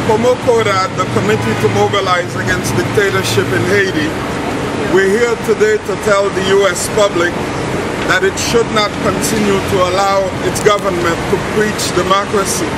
KOMOKODA, the Committee to Mobilize Against Dictatorship in Haiti, we're here today to tell the U.S. public that it should not continue to allow its government to preach democracy,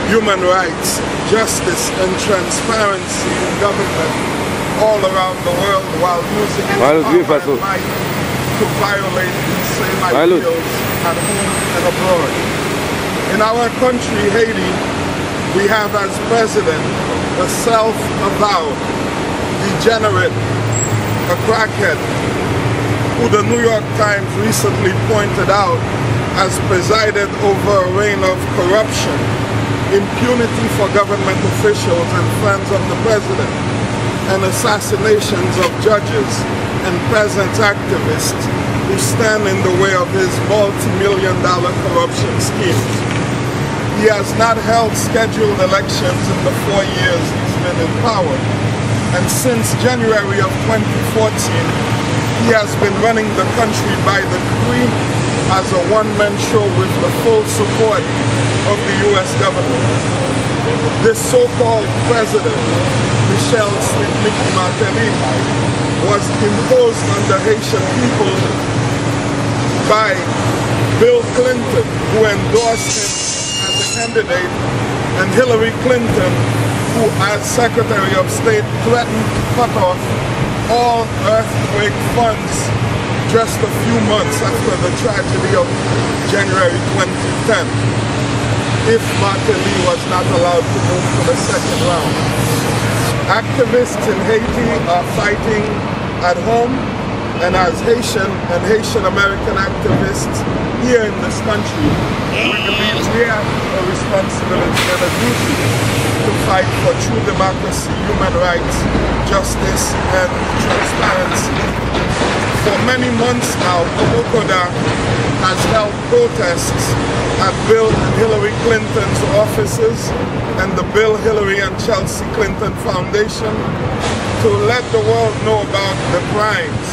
human rights, justice, and transparency in government all around the world while using its power and might to violate these same ideals at home and abroad. In our country, Haiti, we have as president a self-avowed degenerate, a crackhead, who the New York Times recently pointed out has presided over a reign of corruption, impunity for government officials and friends of the president, and assassinations of judges and peasant activists who stand in the way of his multi-million-dollar corruption schemes. He has not held scheduled elections in the 4 years he's been in power, and since January of 2014, he has been running the country by decree as a one-man show with the full support of the U.S. government. This so-called president, Michel Martelly, was imposed on the Haitian people by Bill Clinton, who endorsed him as a candidate, and Hillary Clinton, who as Secretary of State threatened to cut off all earthquake funds just a few months after the tragedy of January 2010, if Martelly was not allowed to move to the second round. Activists in Haiti are fighting at home, and as Haitian and Haitian American activists here in this country, we believe we have a responsibility and a duty to fight for true democracy, human rights, justice, and transparency. For many months now, KOMOKODA has held protests at Bill and Hillary Clinton's offices and the Bill, Hillary, and Chelsea Clinton Foundation to let the world know about the crimes,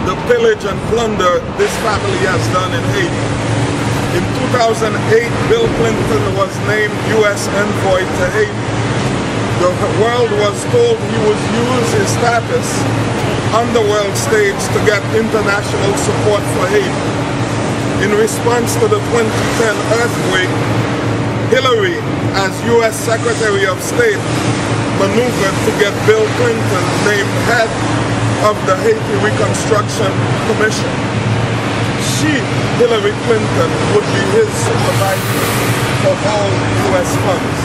the pillage and plunder this family has done in Haiti. In 2008, Bill Clinton was named U.S. envoy to Haiti. The world was told he would use his status on the world stage to get international support for Haiti. In response to the 2010 earthquake, Hillary, as U.S. Secretary of State, maneuvered to get Bill Clinton named head of the Haiti Reconstruction Commission. She, Hillary Clinton, would be his supervisor for all U.S. funds.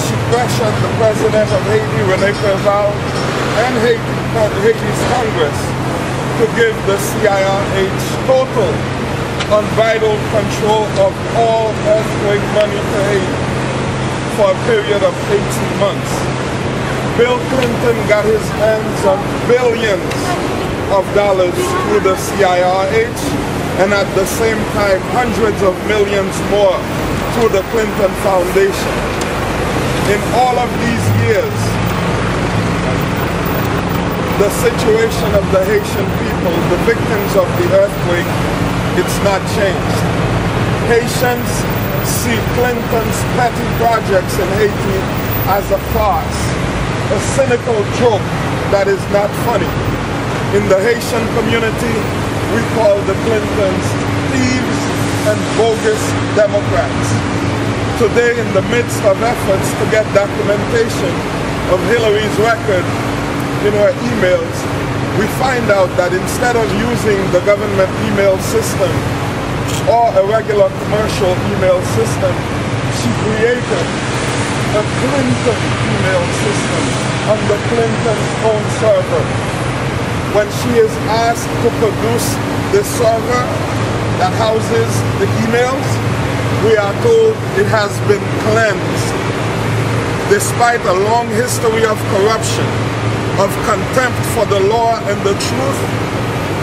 She pressured the president of Haiti, René Preval, and Haiti's Congress to give the CIRH total, unbridled control of all earthquake money to Haiti for a period of 18 months. Bill Clinton got his hands on billions of dollars through the CIRH, and at the same time hundreds of millions more through the Clinton Foundation. In all of these years, the situation of the Haitian people, the victims of the earthquake, it's not changed. Haitians see Clinton's petty projects in Haiti as a farce, a cynical joke that is not funny. In the Haitian community, we call the Clintons thieves and bogus Democrats. Today, in the midst of efforts to get documentation of Hillary's record in her emails, we find out that instead of using the government email system or a regular commercial email system, she created a Clinton email system on the Clinton's own server. When she is asked to produce the server that houses the emails, we are told it has been cleansed. Despite a long history of corruption, of contempt for the law and the truth,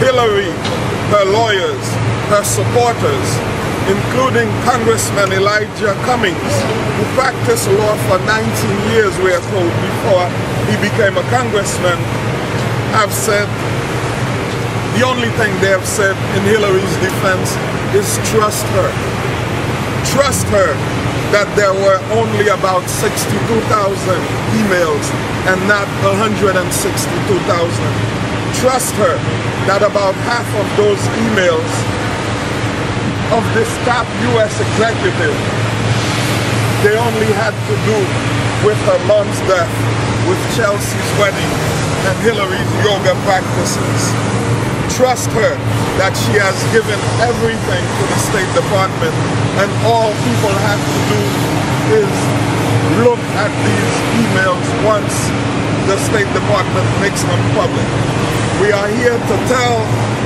Hillary, her lawyers, her supporters, including Congressman Elijah Cummings, who practiced law for 19 years, we are told, before he became a congressman, have said, the only thing they have said in Hillary's defense is trust her. Trust her that there were only about 62,000 emails and not 162,000. Trust her that about half of those emails of this top U.S. executive, they only had to do with her mom's death, with Chelsea's wedding, and Hillary's yoga practices. Trust her that she has given everything to the State Department, and all people have to do is look at these emails once the State Department makes them public. We are here to tell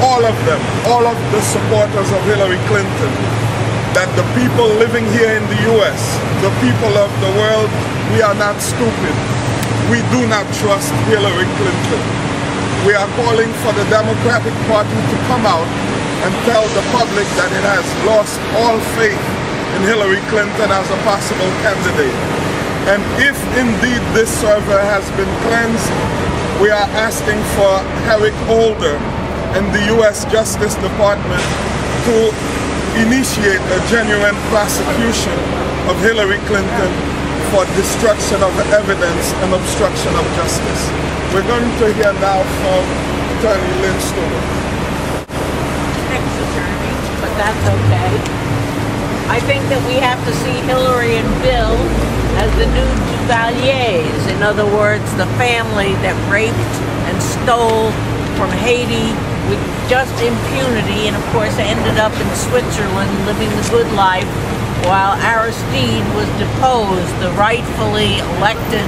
all of them, all of the supporters of Hillary Clinton, that the people living here in the U.S., the people of the world, we are not stupid. We do not trust Hillary Clinton. We are calling for the Democratic Party to come out and tell the public that it has lost all faith in Hillary Clinton as a possible candidate. And if indeed this server has been cleansed, we are asking for Eric Holder and the U.S. Justice Department to initiate a genuine prosecution of Hillary Clinton for destruction of evidence and obstruction of justice. We're going to hear now from Attorney Lynn Stewart. Ex-attorney, but that's okay. I think that we have to see Hillary and Bill as the new Duvaliers. In other words, the family that raped and stole from Haiti with just impunity, and of course ended up in Switzerland living the good life while Aristide was deposed, the rightfully elected,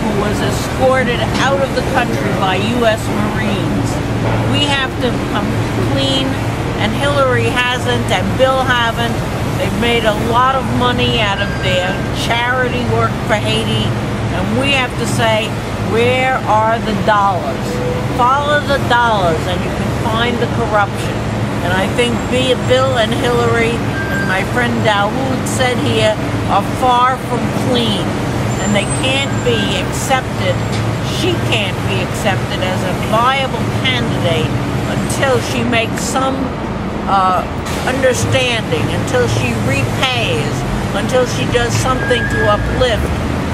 who was escorted out of the country by U.S. Marines. We have to come clean, and Hillary hasn't, and Bill haven't. They've made a lot of money out of their charity work for Haiti, and we have to say, where are the dollars? Follow the dollars and you can find the corruption. And I think Bill and Hillary, as my friend Dawood said here, are far from clean. And they can't be accepted, she can't be accepted as a viable candidate until she makes some understanding, until she repays, until she does something to uplift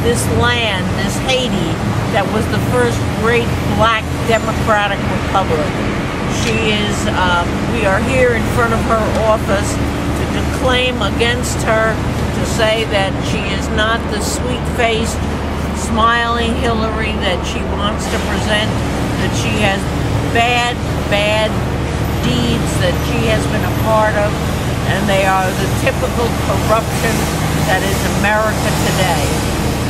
this land, this Haiti, that was the first great black democratic republic. She is, we are here in front of her office to declaim against her, to say that she is not the sweet-faced, smiling Hillary that she wants to present, that she has bad deeds that she has been a part of, and they are the typical corruption that is America today.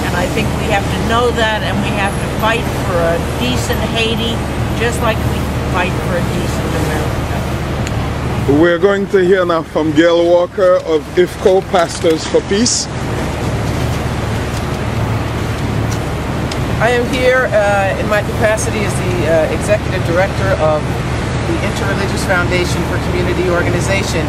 And I think we have to know that, and we have to fight for a decent Haiti, just like we fight for a decent America. We're going to hear now from Gail Walker of IFCO Pastors for Peace. I am here in my capacity as the Executive Director of the Interreligious Foundation for Community Organization.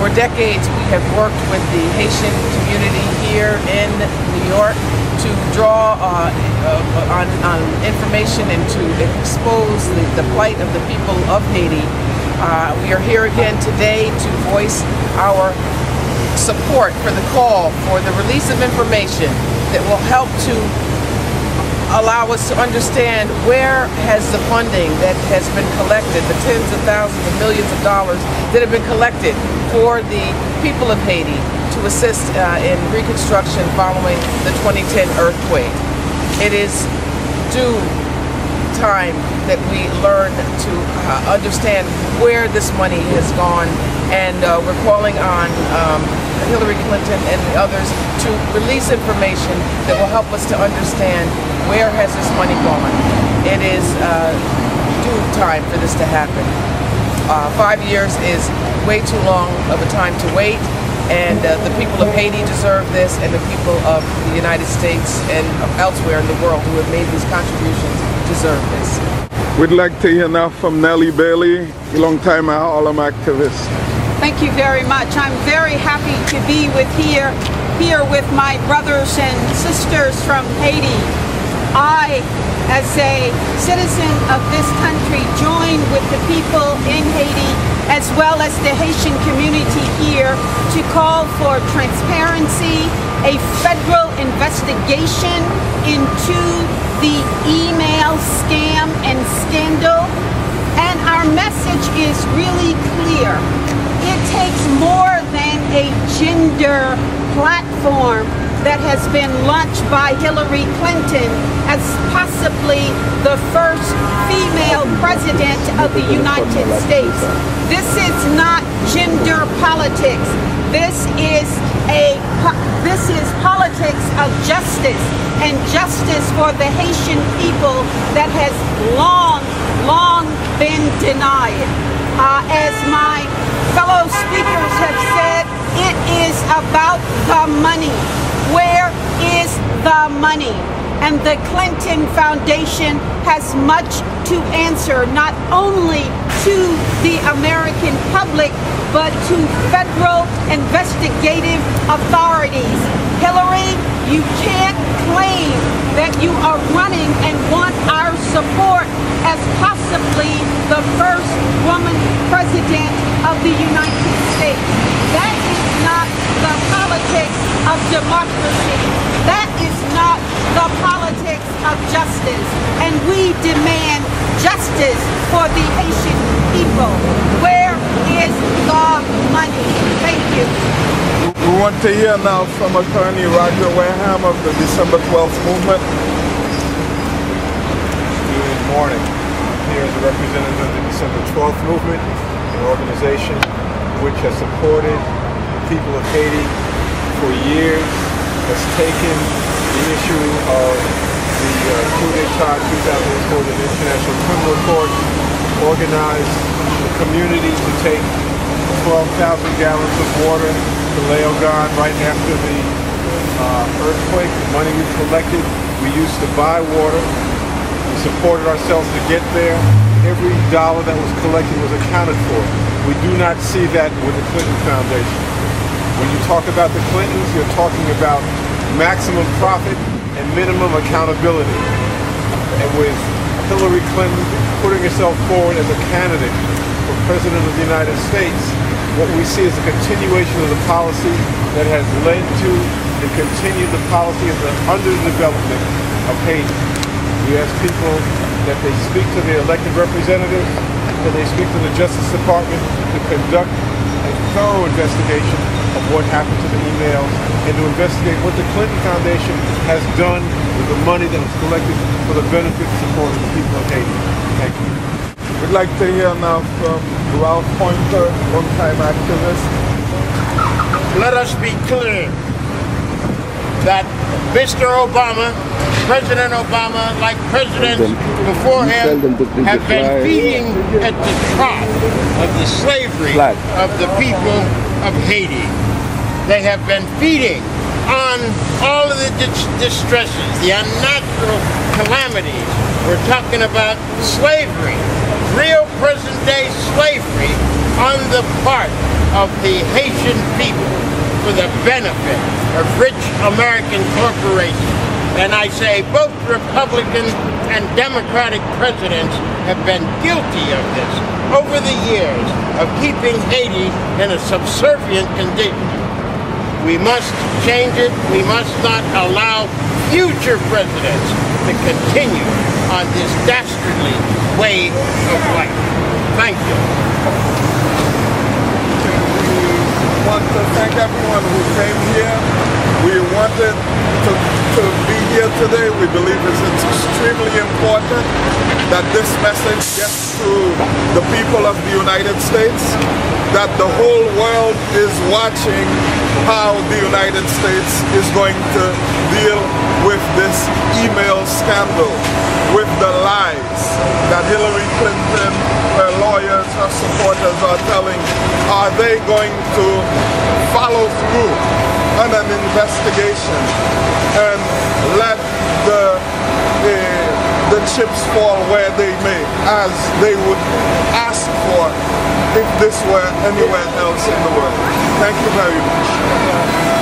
For decades we have worked with the Haitian community here in New York to draw on information and to expose the plight of the people of Haiti. We are here again today to voice our support for the call for the release of information that will help to allow us to understand where has the funding that has been collected, the tens of thousands of millions of dollars that have been collected for the people of Haiti to assist in reconstruction following the 2010 earthquake. It is due time that we learn to understand where this money has gone, and we're calling on Hillary Clinton and the others to release information that will help us to understand where has this money gone. It is due time for this to happen. 5 years is way too long of a time to wait, and the people of Haiti deserve this, and the people of the United States and elsewhere in the world who have made these contributions deserve this. We'd like to hear now from Nellie Bailey, a long-time Harlem activist. Thank you very much. I'm very happy to be here with my brothers and sisters from Haiti. I, as a citizen of this country, join with the people in Haiti as well as the Haitian community here, to call for transparency, a federal investigation into the email scam and scandal. And our message is really clear. It takes more than a gender platform that has been launched by Hillary Clinton as possibly the first female president of the United States. This is not gender politics. This is politics of justice, and justice for the Haitian people that has long been denied. As my fellow speakers have said, it is about the money. Where is the money? And the Clinton Foundation has much to answer, not only to the American public, but to federal investigative authorities. Hillary, you can't claim that you are running and want our support as possibly the first woman president of the United States. That is not the politics of democracy. That is not the politics of justice. And we demand justice for the Haitian people. Where is the money? Thank you. We want to hear now from Attorney Roger Wareham of the December 12th movement. Good morning. Here is a representative of the December 12th movement, an organization which has supported the people of Haiti for years, has taken the issue of the coup d'etat 2004 to the International Criminal Court, organized the community to take 12,000 gallons of water to Leogan right after the earthquake. The money we collected, we used to buy water. We supported ourselves to get there. Every dollar that was collected was accounted for. We do not see that with the Clinton Foundation. When you talk about the Clintons, you're talking about maximum profit and minimum accountability. And with Hillary Clinton putting herself forward as a candidate for President of the United States, what we see is a continuation of the policy that has led to and continued the policy of the underdevelopment of Haiti. We ask people that they speak to their elected representatives, that they speak to the Justice Department to conduct a thorough investigation of what happened to the emails and to investigate what the Clinton Foundation has done with the money that was collected for the benefit and support of the people of Haiti. Thank you. We'd like to hear now from Ralph Pointer, long-time activist. Let us be clear that Mr. Obama, President Obama, like presidents before him, have been feeding at the trough of the slavery of the people of Haiti. They have been feeding on all of the distresses, the unnatural calamities. We're talking about slavery, real present-day slavery on the part of the Haitian people for the benefit of rich American corporations. And I say both Republican and Democratic presidents have been guilty of this over the years of keeping Haiti in a subservient condition. We must change it. We must not allow future presidents to continue on this dastardly way of life. Thank you. We want to thank everyone who came here. We wanted to be here today. We believe it's extremely important that this message gets to the people of the United States, that the whole world is watching how the United States is going to deal with this email scandal, with the lies that Hillary Clinton, her lawyers, her supporters are telling. Are they going to follow through on an investigation and let the chips fall where they may, as they would ask for if this were anywhere else in the world? Thank you very much.